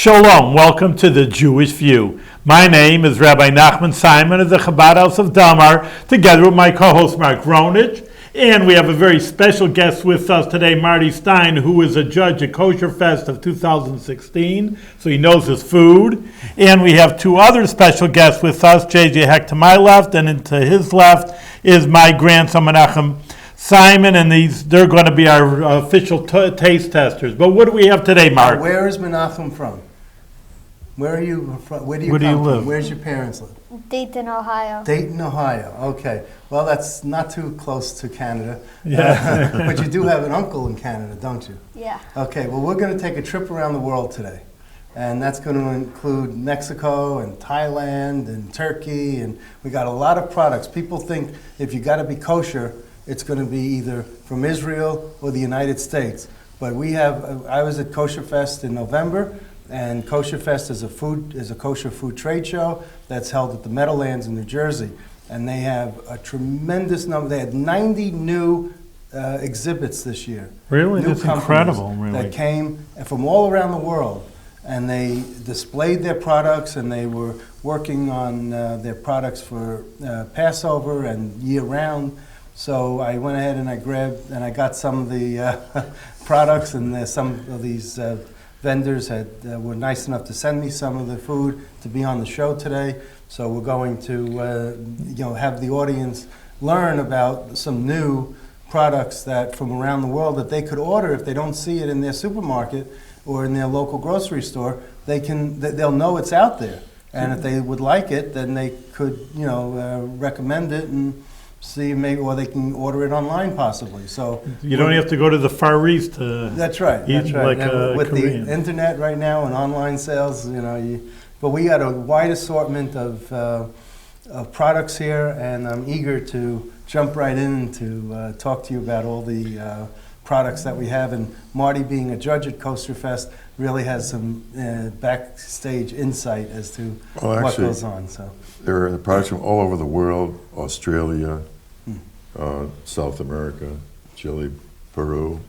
Shalom, welcome to the Jewish View. My name is Rabbi Nachman Simon of the Chabad House of Damar, together with my co-host Mark Ronich. And we have a very special guest with us today, Marty Stein, who is a judge at KosherFest of 2016, so he knows his food. And we have two other special guests with us, JJ Heck to my left, and to his left is my grandson Menachem Simon, and they're going to be our official taste testers. But what do we have today, Mark? Where is Menachem from? Where are you from? Where do you live? Where's your parents live? Dayton, Ohio. Dayton, Ohio. Okay. Well, that's not too close to Canada. Yeah. But you do have an uncle in Canada, don't you? Yeah. Okay. Well, we're going to take a trip around the world today. And that's going to include Mexico and Thailand and Turkey. And we got a lot of products. People think if you got to be kosher, it's going to be either from Israel or the United States. But we have, I was at KosherFest in November, and KosherFest is a kosher food trade show that's held at the Meadowlands in New Jersey. And they have a tremendous number. They had 90 new exhibits this year. Really? That's incredible, really. That came from all around the world. And they displayed their products, and they were working on their products for Passover and year-round. So I went ahead and I got some of the products, and some of these vendors were nice enough to send me some of the food to be on the show today. So we're going to have the audience learn about some new products that from around the world that they could order if they don't see it in their supermarket or in their local grocery store. They'll know it's out there, and if they would like it, then they could recommend it and see, maybe, or they can order it online possibly. So you don't have to go to the Far East to That's right. Like with Korean. the internet right now and online sales, but we got a wide assortment of products here, and I'm eager to jump right in to talk to you about all the products that we have. And Marty, being a judge at KosherFest, really has some backstage insight as to what goes on. So there are products from all over the world: Australia, South America, Chile, Peru,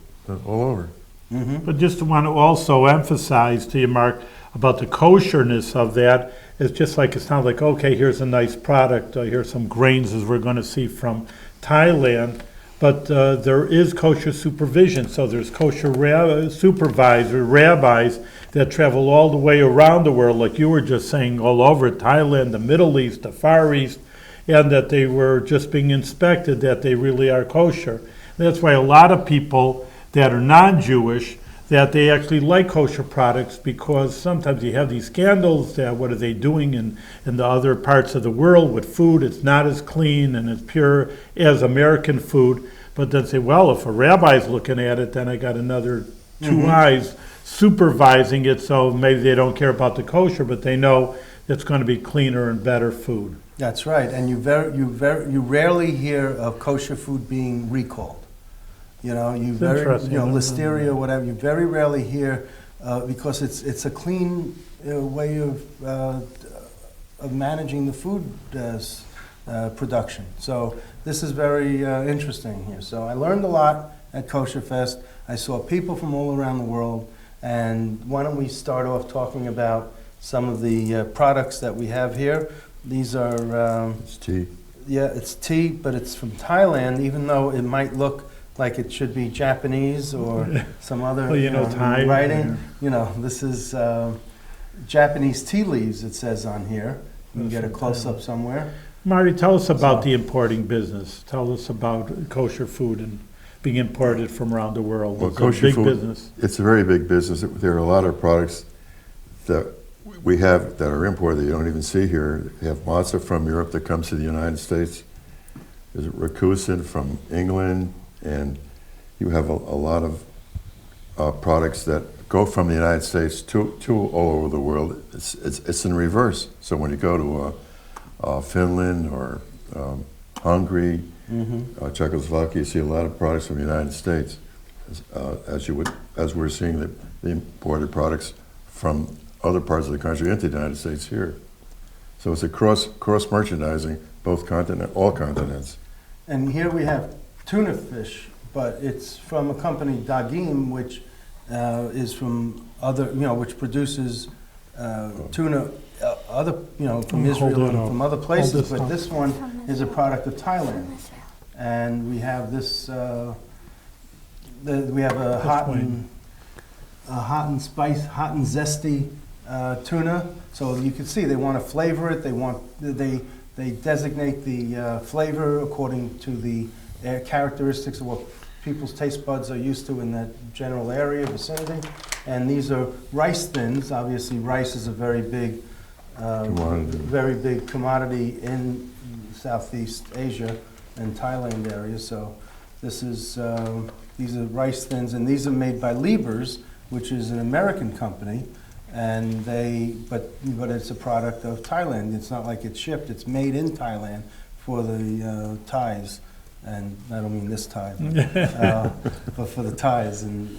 all over. Mm-hmm. But just want to also emphasize to you, Mark, about the kosherness of that. It's just like, it's not like, okay, here's a nice product, here's some grains as we're going to see from Thailand, but there is kosher supervision. So there's kosher supervisor, rabbis that travel all the way around the world, like you were just saying, all over Thailand, the Middle East, the Far East, and that they were just being inspected, that they really are kosher. That's why a lot of people that are non-Jewish, that they actually like kosher products, because sometimes you have these scandals that what are they doing in the other parts of the world with food. It's not as clean and as pure as American food. But then say, well, if a rabbi's looking at it, then I got another two eyes supervising it, so maybe they don't care about the kosher, but they know it's going to be cleaner and better food. that's right. And you rarely hear of kosher food being recalled. Listeria, whatever. You very rarely hear because it's a clean way of managing the food production. So this is very interesting here. So I learned a lot at KosherFest. I saw people from all around the world. And why don't we start off talking about some of the products that we have here. These are... It's tea. Yeah, it's tea, but it's from Thailand, even though it might look like it should be Japanese or some other Thai writing. This is Japanese tea leaves, it says on here. You can get a close-up somewhere. Marty, tell us about the importing business. Tell us about kosher food and being imported from around the world. Well, it's kosher a big food, business. It's a very big business. There are a lot of products that we have that are imported that you don't even see here. You have matzah from Europe that comes to the United States. There's rakusin from England, and you have a lot of products that go from the United States to all over the world. It's in reverse. So when you go to Finland or Hungary, Czechoslovakia, you see a lot of products from the United States, as we're seeing the imported products from other parts of the country into the United States here. So it's a cross merchandising, all continents. And here we have tuna fish, but it's from a company, Dagim, which is from which produces tuna, other, from Hold Israel it and up. from other Hold places, this but up. this one is a product of Thailand. And we have this, we have a hot and zesty tuna. So you can see they want to flavor it. They designate the flavor according to the characteristics of what people's taste buds are used to in that general area, vicinity. And these are rice thins. Obviously, rice is a very big commodity in Southeast Asia and Thailand area. So this is these are rice thins, and these are made by Liebers, which is an American company, and but it's a product of Thailand. It's not like it's shipped; it's made in Thailand for the Thais, and I don't mean this Thai, but for the Thais. And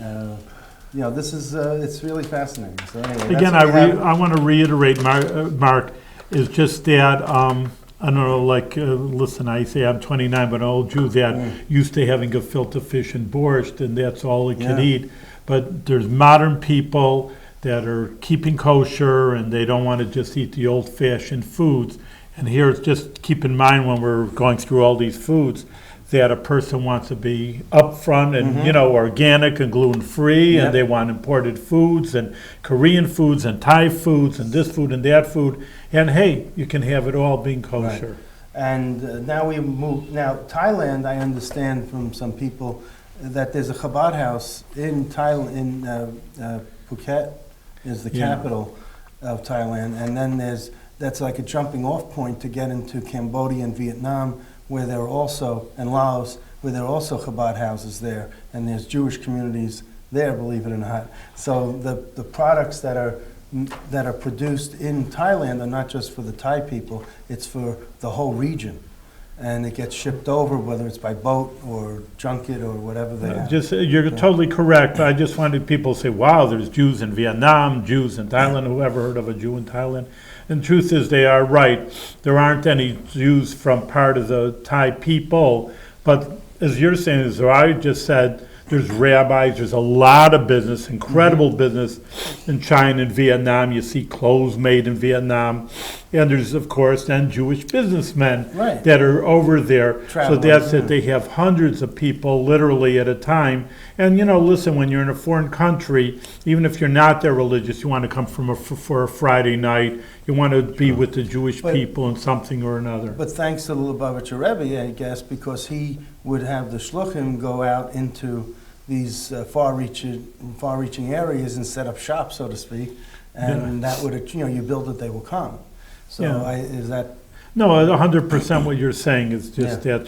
this is it's really fascinating. So anyway, Again, I want to reiterate, Mark, is just that, I don't know, listen, I say I'm 29, but an old Jew that used to having gefilte fish and borscht, and that's all he could eat. But there's modern people that are keeping kosher, and they don't want to just eat the old-fashioned foods. And here, it's just keep in mind when we're going through all these foods, that a person wants to be upfront and, organic and gluten-free, and they want imported foods and Korean foods and Thai foods and this food and that food. And hey, you can have it all being kosher. Right. And now Thailand, I understand from some people that there's a Chabad house in Thailand, Phuket is the capital of Thailand. And then that's like a jumping off point to get into Cambodia and Vietnam, where there are also, and Laos, where there are also Chabad houses there, and there's Jewish communities there, believe it or not. So the products that are produced in Thailand are not just for the Thai people, it's for the whole region. And it gets shipped over, whether it's by boat or junket or whatever they have. You're totally correct. I just wanted people to say, wow, there's Jews in Vietnam, Jews in Thailand. Who ever heard of a Jew in Thailand? And the truth is, they are right. There aren't any Jews from part of the Thai people. But as you're saying, as I just said, there's rabbis, there's a lot of business, incredible business in China and Vietnam. You see clothes made in Vietnam. And there's, of course, then Jewish businessmen that are over there. So that's it. They have hundreds of people literally at a time. And, listen, when you're in a foreign country, even if you're not there religious, you want to come for a Friday night. You want to be with the Jewish people in something or another. But thanks to the Lubavitcher Rebbe, I guess, because he would have the shluchim go out into these far-reaching areas and set up shop, so to speak, and that would, you build it, they will come. So is that? No, 100% what you're saying is just that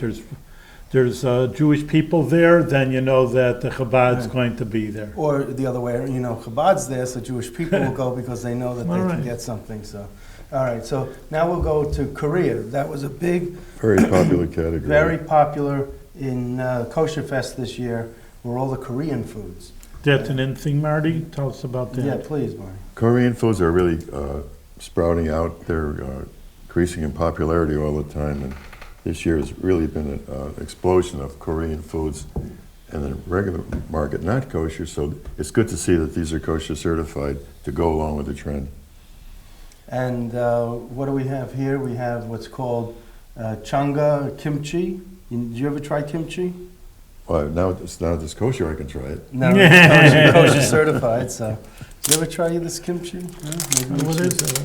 there's Jewish people there, then you know that the Chabad's going to be there. Or the other way, Chabad's there, so Jewish people will go because they know that they can get something. So, all right. So now we'll go to Korea. That was a big, very popular category. Very popular in KosherFest this year. Were all the Korean foods. That's an in thing, Marty? Tell us about that. Yeah, please, Marty. Korean foods are really sprouting out. They're increasing in popularity all the time. And this year has really been an explosion of Korean foods in the regular market, not kosher. So it's good to see that these are kosher certified to go along with the trend. And what do we have here? We have what's called changa kimchi. Did you ever try kimchi? Well, now it's kosher, I can try it. No, it's kosher certified. So, did you ever try this kimchi? What is it?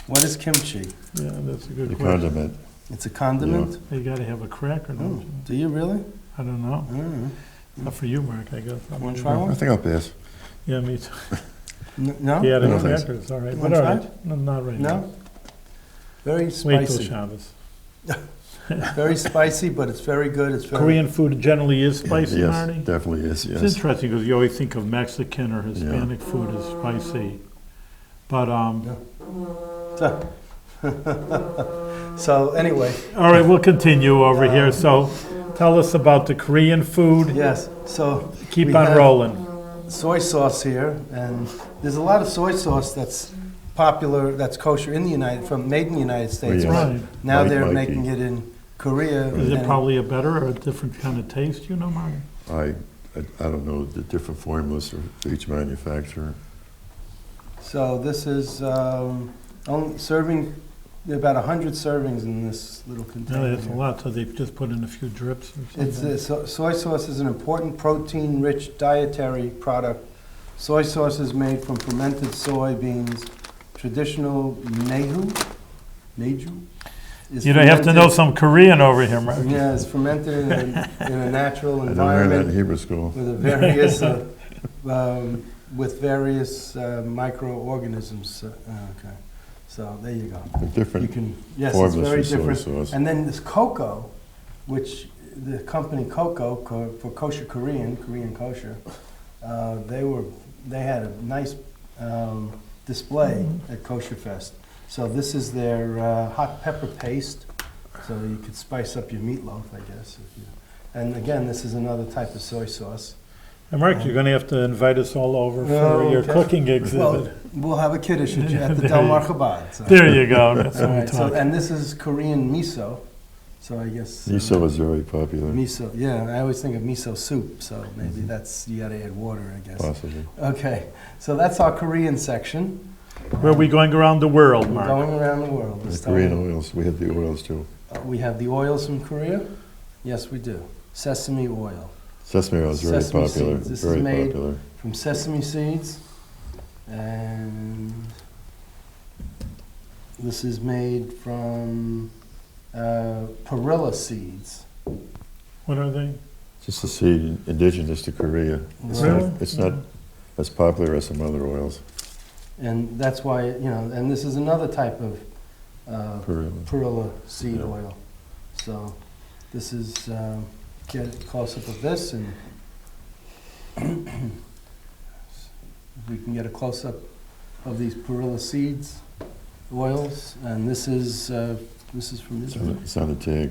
What is kimchi? Yeah, that's a good The question. condiment. It's a condiment. Yeah. You got to have a cracker, don't you? Do you really? I don't know. Not for you, Mark. I guess. Want to try one? I think I'll pass. Yeah, me too. No. Yeah, the No, thanks. crackers. All right. You But wanna all try right. No, not right now. No. Very Wait till spicy. Shabbos. Very spicy, but it's very good. It's very Korean food generally is spicy, Yes, Marty? definitely is, It's yes. interesting because you always think of Mexican or Hispanic food as spicy. But, So anyway, all right, we'll continue over here. So tell us about the Korean food. yes. So Keep we on have rolling. soy sauce here, and there's a lot of soy sauce that's popular, that's kosher in the made in the United States. yes. but Right. Now they're Mikey. making it in Korea. Is it and- probably a better or a different kind of taste, Marty? I don't know the different formulas for each manufacturer. So this is only serving about 100 servings in this little container. Really, it's a here. lot, so they've just put in a few drips or It's, something. soy sauce is an important protein-rich dietary product. Soy sauce is made from fermented soybeans. Traditional meju is You don't have to fermented- know some Korean over here, Mark. Yeah, it's fermented in a natural I didn't learn that in environment Hebrew school. with various microorganisms. Okay, so there you go. They're You different can, yes, it's formulas very for soy different. sauce. And then this cocoa, which the company Cocoa for kosher Korean kosher, they had a nice display at KosherFest. So this is their hot pepper paste. So you could spice up your meatloaf, I guess. And again, this is another type of soy sauce. And Mark, you're gonna have to invite us all over for Oh, your okay. cooking Well, exhibit. we'll have a kiddush at the There Del you- Mar Chabad. So. There you go, that's All what we're right, so, talking. and this is Korean miso. So I guess Miso was very popular, miso. Yeah, I always think of miso soup. So maybe that's you got to add water, I guess. possibly. Okay, so that's our Korean section. Where are we going around the world, We're Mark? going around the world. We're The Korean starting- oils, we had the oils too. We have the oils from Korea. Yes, we do. Sesame oil Sesame oil is very Sesame popular, seeds. This is very made- popular. from sesame seeds, and this is made from perilla seeds. What are they? Just a seed indigenous to Korea. It's Really? not, it's not as popular as some other oils. And that's why, and this is another type of Perilla. perilla seed Yeah. oil. So this is, get a close-up of this, and if we can get a close-up of these perilla seeds, oils, and this is from It's Israel. on the- it's on the tag.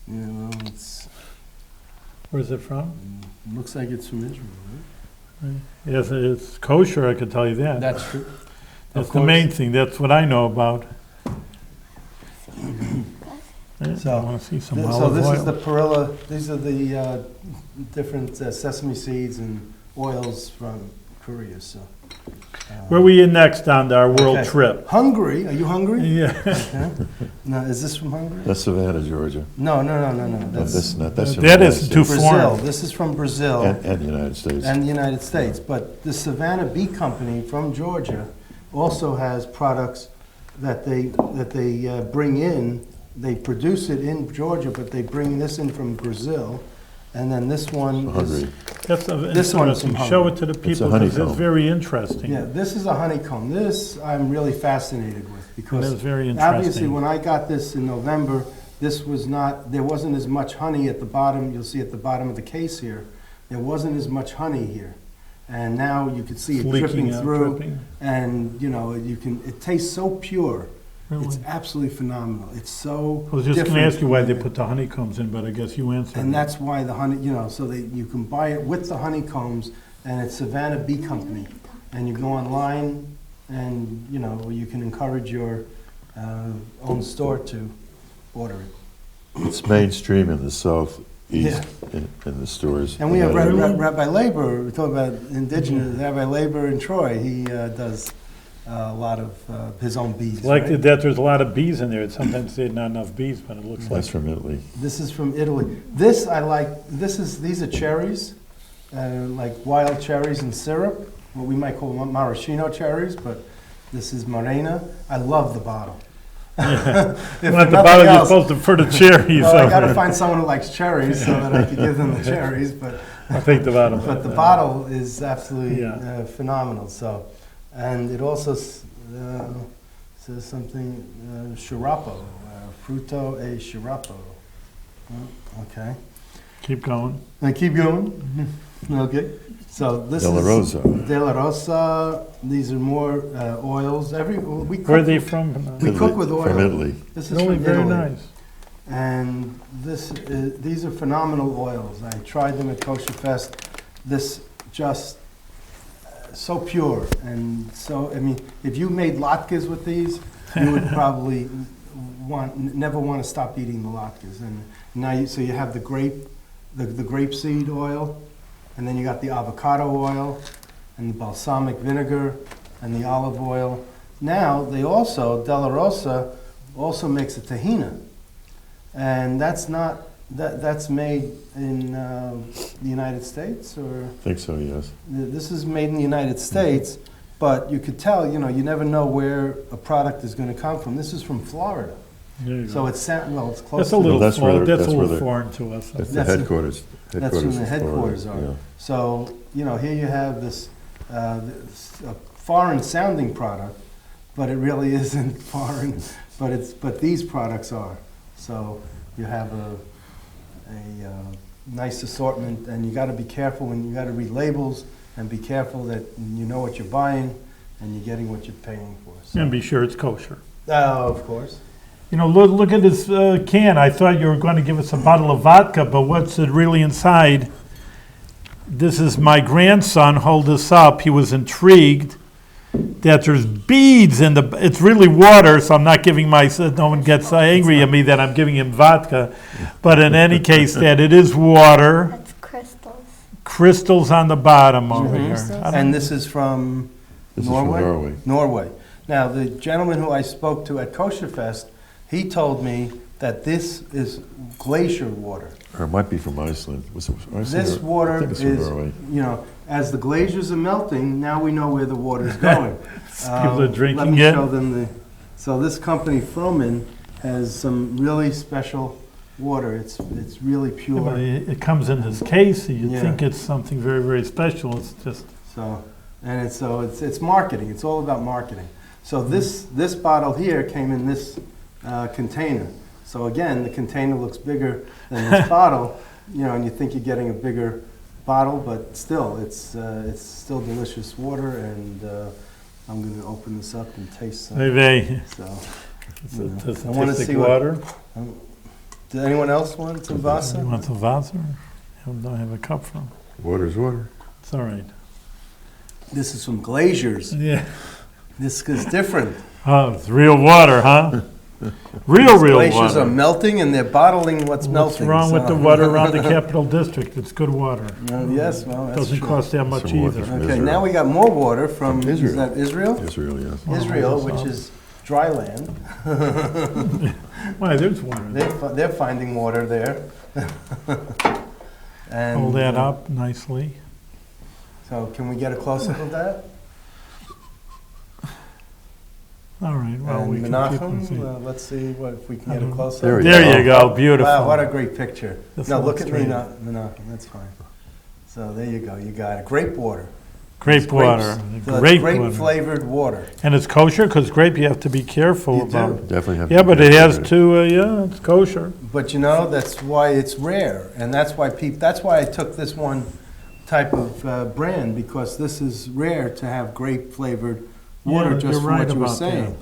Yeah, well, it's, Where's it from? looks like it's from Israel, right? Yes, it's kosher, I could tell you that. That's true. That's of the course. main thing, that's what I know about. I So- want to see some So olive this is oil. the perilla, these are the different sesame seeds and oils from Korea, so. Where are we in next on our world Okay. trip? Hungary, are you hungry? Yeah, Okay. No, is this from Hungary? That's Savannah, Georgia. No. No, That's that's not, that's from That the isn't United too States. Brazil. foreign. This is from Brazil And the United States. and the United States. But the Savannah Bee Company from Georgia also has products that they bring in. They produce it in Georgia, but they bring this in from Brazil. And then this one is, Hungary. that's This one's interesting. from Show Hungary. it to the It's a people, because it's honeycomb. very interesting. yeah, this is a honeycomb. This I'm really fascinated with It because is very obviously interesting. when I got this in November, there wasn't as much honey at the bottom. You'll see at the bottom of the case here, there wasn't as much honey here. And now you can see it Leaking dripping out, through, dripping. and it tastes so pure. Really? It's absolutely phenomenal. It's so I was just going to different ask you why from they the- put the honeycombs in, but I guess you answered. And it. that's why the honey, so you can buy it with the honeycombs, and it's Savannah Bee Company. And you go online, and, you can encourage your own store to order it. It's mainstream in the southeast Yeah. in the stores. And we have Yeah. Rabbi Labor, we talk about indigenous, Rabbi Labor in Troy, he does a lot of his own bees, Like right? that, there's a lot of bees in there. Sometimes there's not enough bees, but it looks like. That's from Italy. This is from Italy. This I like, these are cherries, like wild cherries in syrup, what we might call maraschino cherries, but this is Marena. I love the bottle. If Well, at the nothing bottom, you're else- supposed to put the cherries Well, I over gotta it. find someone who likes cherries so that I can give them the cherries, but I'll take the bottom. But the bottle is absolutely Yeah. phenomenal. So, and it also says something sciroppo, fruto e sciroppo. Okay, Keep going. I keep going. Okay, so this Della is Rosa. Della Rosa. These are more oils. We cook, Where are they from? We cook with oil. From Italy. This is Really from very Italy. nice. And these are phenomenal oils. I tried them at KosherFest. This just so pure and so. I mean, if you made latkes with these, you would probably never want to stop eating the latkes. And now, so you have the grapeseed oil, and then you got the avocado oil, and the balsamic vinegar, and the olive oil. Now, they also, De La Rosa also makes a tahina. And that's not, that's made in the United States, or? I think so, yes. This is made in the United States, but you could tell, you never know where a product is going to come from. This is from Florida. There you So go. it's it's close That's a to little, Well, that's where foreign, they're- that's a that's where little they're- foreign to us. That's the That's in- headquarters. that's when the in Florida, headquarters are. yeah. So, here you have this, a foreign-sounding product, but it really isn't foreign, but these products are. So you have a nice assortment, and you got to be careful when you got to read labels, and be careful that you know what you're buying, and you're getting what you're paying for. So. And be sure it's kosher. Oh, of course. Look at this can. I thought you were going to give us a bottle of vodka, but what's it really inside? This is my grandson. Hold this up. He was intrigued that there's beads in it's really water, so I'm not giving no one gets angry at me that I'm giving him vodka. But in any case, that it is water. That's crystals. Crystals on the bottom over Mhm. here. I don't- And this is from This is from Norway? Norway. Norway. Now, the gentleman who I spoke to at KosherFest, he told me that this is glacier water. Or it might be from Iceland. Was it Iceland? This or- I water think it's from is, Norway. as the glaciers are melting, now we know where the water is going. People are drinking Let me it. show them so this company, Froman, has some really special water. It's really Yeah, but pure. it comes in this case, so you'd Yeah. think it's something very, very special. It's just, It's marketing. It's all about marketing. So this bottle here came in this container. So again, the container looks bigger than this bottle, and you think you're getting a bigger bottle, but still, it's still delicious water. And I'm going to open this up and taste some. maybe, So, does I it wanna taste like see what- water? did anyone else want some You Vasa? want some Vasa? I don't have a cup from. Water's water. It's all right. This is from Glaciers. Yeah. This is different. Oh, it's real water, huh? Real Glaciers are water. melting, and they're bottling what's What's melting. wrong with so- the water around the Capital District? It's good water. Yes, well, that's Doesn't true. cost that much Some water either. from Okay, Israel. now we got more water from, From is Israel. that Israel? Israel, yes. Oh, Israel, that's which all. is dry land. Why, there's water there. They're finding water there. And, Hold that up nicely. So can we get a close-up of that? All right, well, And we can keep on Menachem, seeing. let's see if we can I get a don't- close-up. There we There you go, beautiful. Wow, what a great picture. This No, one look looks at me, great. Menachem, that's fine. So there you go, you got it. Grape water. Grape It's water, grapes. So it's grape grape water. flavored water. And it's kosher, because grape you have to be careful You about. do. Definitely have. to Yeah, be but it has careful. yeah, it's kosher. But that's why it's rare, and that's why I took this one type of brand, because this is rare to have grape flavored water, Yeah, just you're from right what you were about saying.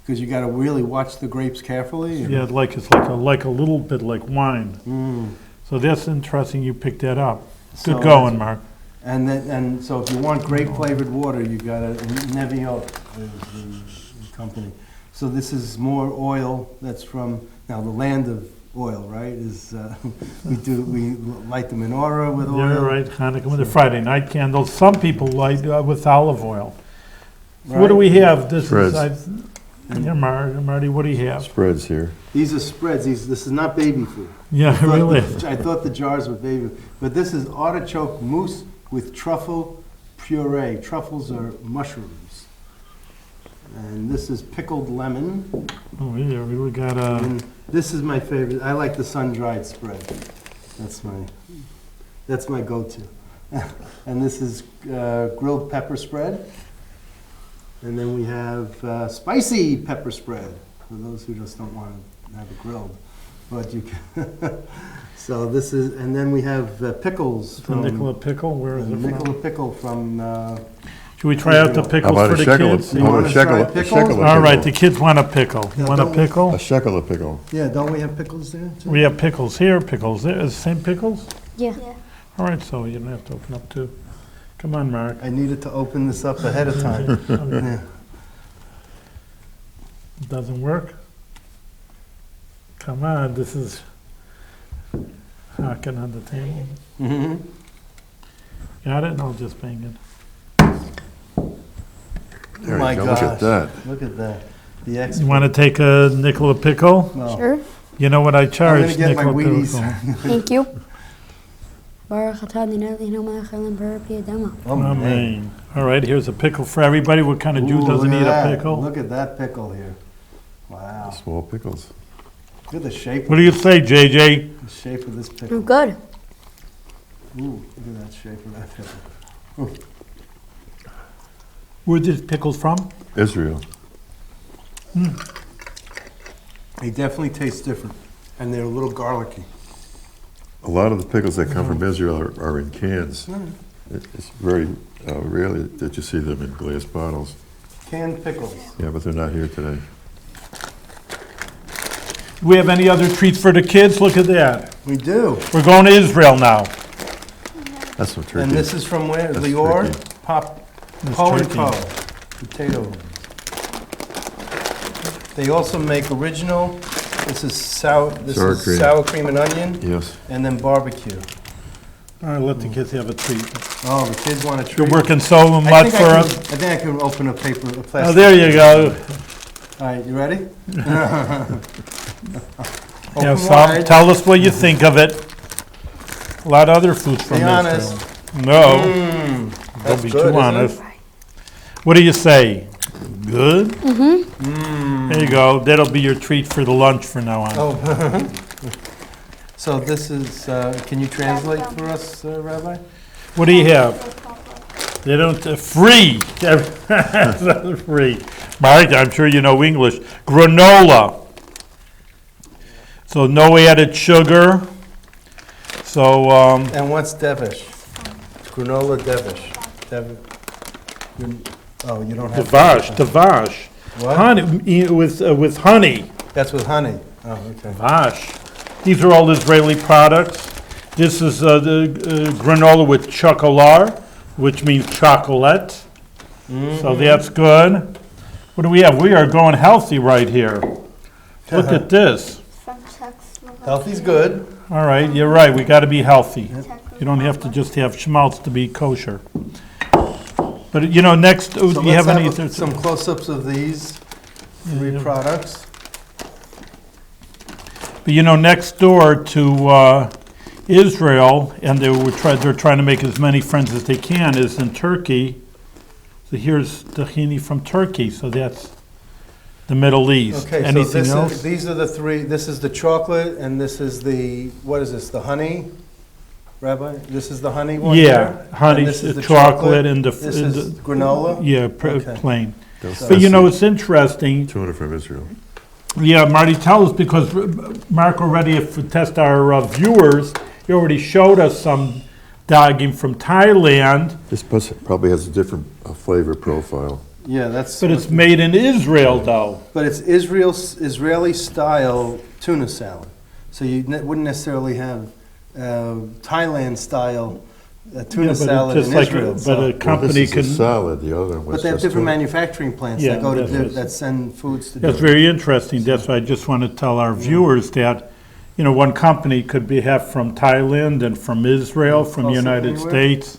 Because you got to really watch the grapes carefully. and- Yeah, it's like a little bit like wine. Mm. So that's interesting you picked that up. So Good going, Mark. And so if you want grape flavored water, you got to Neviot is the company. So this is more oil that's from now the land of oil, right? Is we light the menorah with oil. Yeah, right, Hanukkah with the Friday night candles. Some people light with olive oil. So what do we have? This Spreads. is, here, Marty, what do you have? Spreads here. These are spreads. This is not baby food. Yeah, really. I thought the jars were baby, but this is artichoke mousse with truffle puree. Truffles are mushrooms. And this is pickled lemon. Oh, yeah, we got And this is my favorite. I like the sun-dried spread. That's my go-to. And this is grilled pepper spread. And then we have spicy pepper spread for those who just don't want to have it grilled. But you can. So this is, and then we have pickles the from Nicola pickle. Where is it Nicola from? pickle from. Should we try out the How pickles about for a the shekel of- kids? how You about wanna a shekel try of- a pickles? shekel of All right, pickle? the kids want a pickle. You Yeah, want a don't- pickle? A shekel of pickle. Yeah, don't we have pickles there too? We have pickles here, pickles there. Is the same pickles? Yeah. All right, so you don't have to open up too. Come on, Mark. I needed to open this up ahead of time. Yeah. It doesn't work? Come on, this is hocking on the table. Mhm. Got it? No, just bang it. There My you go, look at gosh. that. Look at that. The You expert. want to take a nickel a pickle? No. Sure. You know what I I'm charge? gonna get my nickel a Wheaties. pickle. Thank you. Baruch atah Adonai Eloheinu melech haolam baruch Adama. Oh, man. Amen. All right, here's a pickle for everybody. What kind of Jew Ooh, doesn't look eat at a that. pickle? Look at that pickle here. Wow. Small pickles. Look at the shape. What do you say, JJ? The shape of this Oh, pickle. good. Ooh, look at that shape of that pickle. Where are these pickles from? Israel. They definitely taste different, and they're a little garlicky. A lot of the pickles that come from Israel are in cans. It's very rarely that you see them in glass bottles. Canned pickles. Yeah, but they're not here today. Do we have any other treats for the kids? Look at that. We do. We're going to Israel now. That's some turkey. And this is from where? That's Lior? turkey. That's Poe and turkey. Co. Potato. They also make original. This is sour cream and onion, Yes. and then barbecue. All right, let the kids have a treat. Oh, the kids want a treat. You're working so much I for think I us. think I can open a plastic. Oh, there you go. All right, you ready? Open Have some. wide. Tell us what you think of it. A lot of other foods from Be Israel. honest. No, That's don't be good, too isn't it? honest. What do you say? Good? Mm-hmm. There you go. That'll be your treat for the lunch from now on. Oh. So this is, can you translate for us, Rabbi? What do you have? They don't, free. Free. Mark, I'm sure you know English. Granola. So no added sugar. So, And what's devish? Granola devish. Oh, you don't have. Davash. What? Honey, with honey. That's with honey. Oh, okay. Vash. These are all Israeli products. This is the granola with chocolat, which means chocolate. So that's good. What do we have? We are going healthy right here. Look at this. Healthy's good. All right, you're right. We got to be healthy. You don't have to just have schmaltz to be kosher. But you know, next, do So you have let's any? some close-ups of these three products. But you know, next door to Israel, and they're trying to make as many friends as they can, is in Turkey. So here's tahini from Turkey. So that's the Middle East. Okay, so Anything else? these are the three. This is the chocolate, and this is the, what is this, the honey? Rabbi, this is the honey one? Yeah, here? honey, And this is the chocolate, and This is granola? yeah, Okay. plain. That's But you know, the it's interesting. tuna from Israel. Yeah, Marty, tell us, because Mark already, if we test our viewers, he already showed us some daging from Thailand, This probably has a different flavor profile. Yeah, that's. but it's made in Israel, though. But it's Israeli style tuna salad. So you wouldn't necessarily have Thailand style Yeah, tuna but salad just in like Israel. but so- a Well, company this is can. a salad, the other one was But they have just different tuna. manufacturing plants Yeah, that go to that's- that send foods to. That's different- very interesting. That's why I just want to tell our viewers that, you know, one company could have from Thailand and from Israel, from the Also United anywhere? States.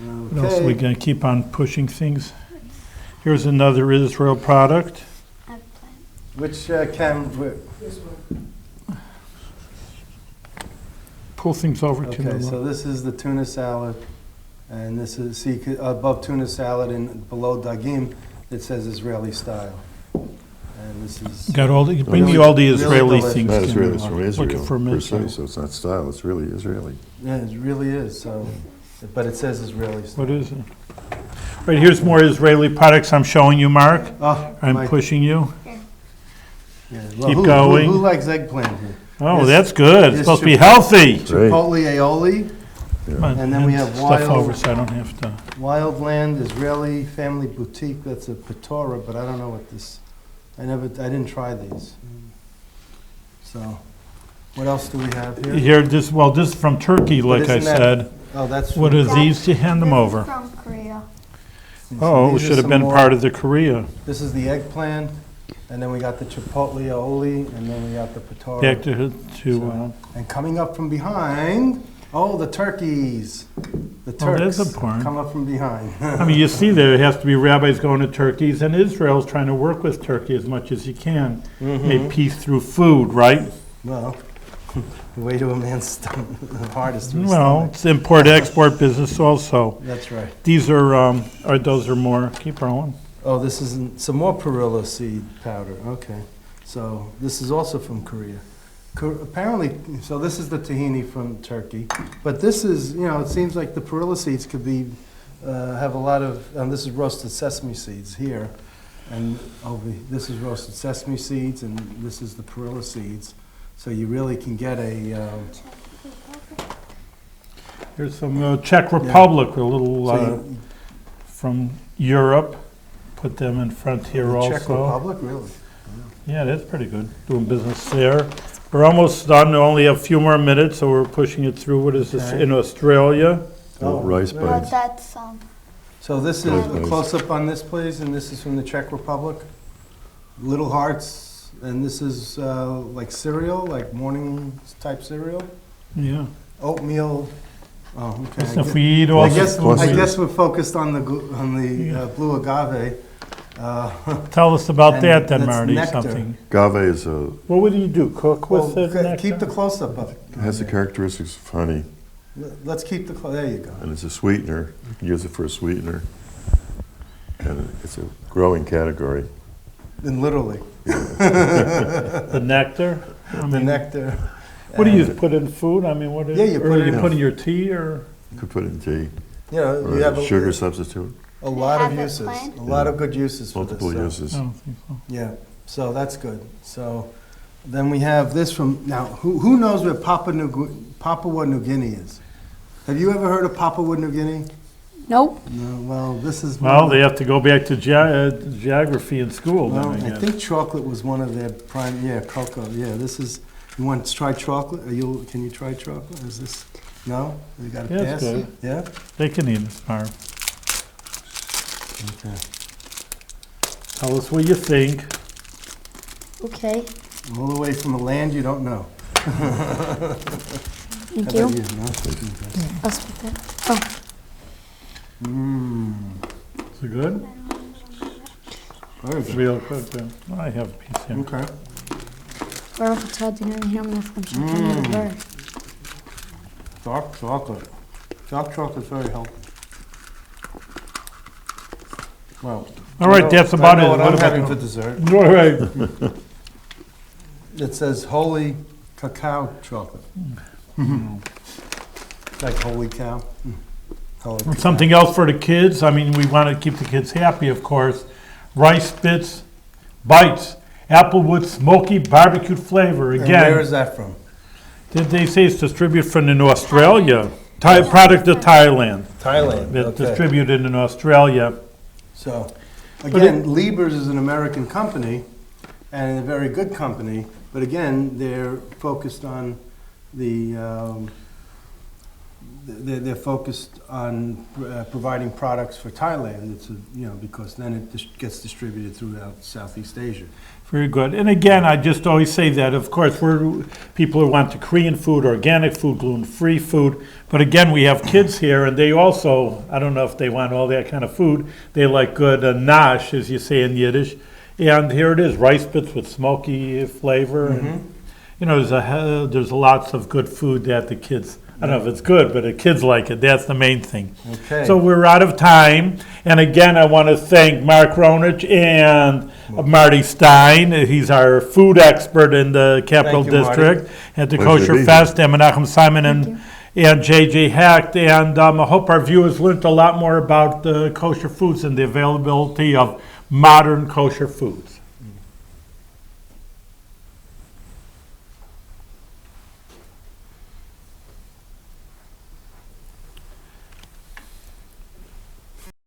What else are we Okay. going to keep on pushing things? Here's another Israel product. Which can? Pull things over to Okay, the so this is the tuna salad, and this is above tuna salad and below dagim, it says Israeli style. And this is. Got all the, bring me Really- all the really Israeli delicious. things. Not Tim. Israeli, it's from Looking Israel for per Israel. se, so it's not style, it's really Israeli. Yeah, it really is. So, but it says Israeli style. What is it? Right, here's more Israeli products I'm showing you, Mark. Oh, I'm my- pushing you. yeah. keep who, going. Who likes eggplant here? Oh, Yes. that's good. It's Yes, supposed to be Chipotle. healthy. Great. Chipotle aioli, And then we have Stuff wild- over so I don't have to. Wildland Israeli Family Boutique. That's a Patora, but I don't know what this. I didn't try these. So, what else do we have here? Here, this is from Turkey, But like I isn't that- said. Oh, that's. What from- are these? You hand them over. From Korea. Oh, it These are should have some been more- part of the Korea. This is the eggplant, and then we got the chipotle aioli, and then we got the patora. Back to So, and coming up from behind, Oh, the turkeys. The Oh, Turks that's important. come up from behind. I mean, you see there has to be rabbis going to Turkeys, and Israel's trying to work with Turkey as much as he can. Make peace through food, right? Well, the way to a man's stomach, the heart is through his Well, stomach. it's import-export business also. That's right. These are, or those are more, keep rolling. Oh, this is some more perilla seed powder. Okay. So this is also from Korea. Apparently, so this is the tahini from Turkey. But this is, it seems like the perilla seeds could be, have a lot of, this is roasted sesame seeds here. And this is roasted sesame seeds, and this is the perilla seeds. So you really can get a, Here's some Czech Republic, a little so from Europe. Put them in front here the also. Czech Republic, really? Yeah, that's pretty good. Doing business there. We're almost done. Only a few more minutes, so we're pushing it through. What is this Okay. in Australia? Oh, Rice really? Well, buds. that's So this is a close-up on this, please, and this is from the Czech Republic. Little hearts, and this is like cereal, like morning-type cereal. Yeah. Oatmeal. Oh, okay. Listen, if we eat all I this, guess we're focused on the blue agave. tell us about and that then, that's Marty. nectar. Something. Agave What would you do? Cook with it? Keep the close-up of it. has the characteristics of honey, Let's keep the there you go. and it's a sweetener. You can use it for a sweetener. And it's a growing category. And literally, The nectar. I the mean, nectar. what do you And, put in food? I mean, what? Yeah, you or put it you in- put in your tea or? You could put it in tea, You know, or you have a sugar substitute, a lot of Have it uses. plain? A lot of good uses for multiple this. uses. I don't think so. Yeah, so that's good. So then we have this from, now, who knows where Papua New Guinea is? Have you ever heard of Papua New Guinea? nope. No, well, this is. Well, they have to go back to geography in school. Well, then, I I guess. think chocolate was one of their prime, cocoa, this is, you want to try chocolate? Can you try chocolate? Is this, no? You got to Yeah, pass? it's good. Yeah? They can eat it, Marv. Okay. Tell us what you think. Okay. All the way from a land you don't know. Thank How you. about you? No? Okay. I'll speak that. Oh, Mmm. Is it good? Very good. Real quick. I have a piece here. Okay. Baruch atah Adonai Eloheinu melech haolam she'natan b'dvar. Dark chocolate. Dark chocolate's very healthy. Well. All right, that's about I know it. what What I'm about having you? for dessert. All right. It says holy cacao chocolate. Like holy cow. Holy cacao. Something else for the kids. I mean, we want to keep the kids happy, of course. Rice Bits, Bites, Applewood smoky barbecued flavor. And Again, where is that from? did they say it's distributed from in Australia? Product of Thailand. Thailand. It's Okay. distributed in Australia. So, again, Lieber's is an American company and a very good company, but again, they're focused on they're focused on providing products for Thailand. It's because then it gets distributed throughout Southeast Asia. Very good. And again, I just always say that, of course, we're people who want the Korean food, organic food, gluten-free food. But again, we have kids here, and they also, I don't know if they want all that kind of food. They like good nash, as you say in Yiddish. And here it is, rice bits with smoky flavor. And, there's lots of good food that the kids, I don't know if it's good, but the kids like it. That's the main thing. Okay. So we're out of time. And again, I want to thank Mark Ronich and Marty Stein. He's our food expert in the Capital Thank you, Marty. District at the Pleasure to be Kosher Fest, and Menachem Simon and JJ Hecht. And I hope our viewers learned a lot more about kosher foods and the availability of modern kosher foods.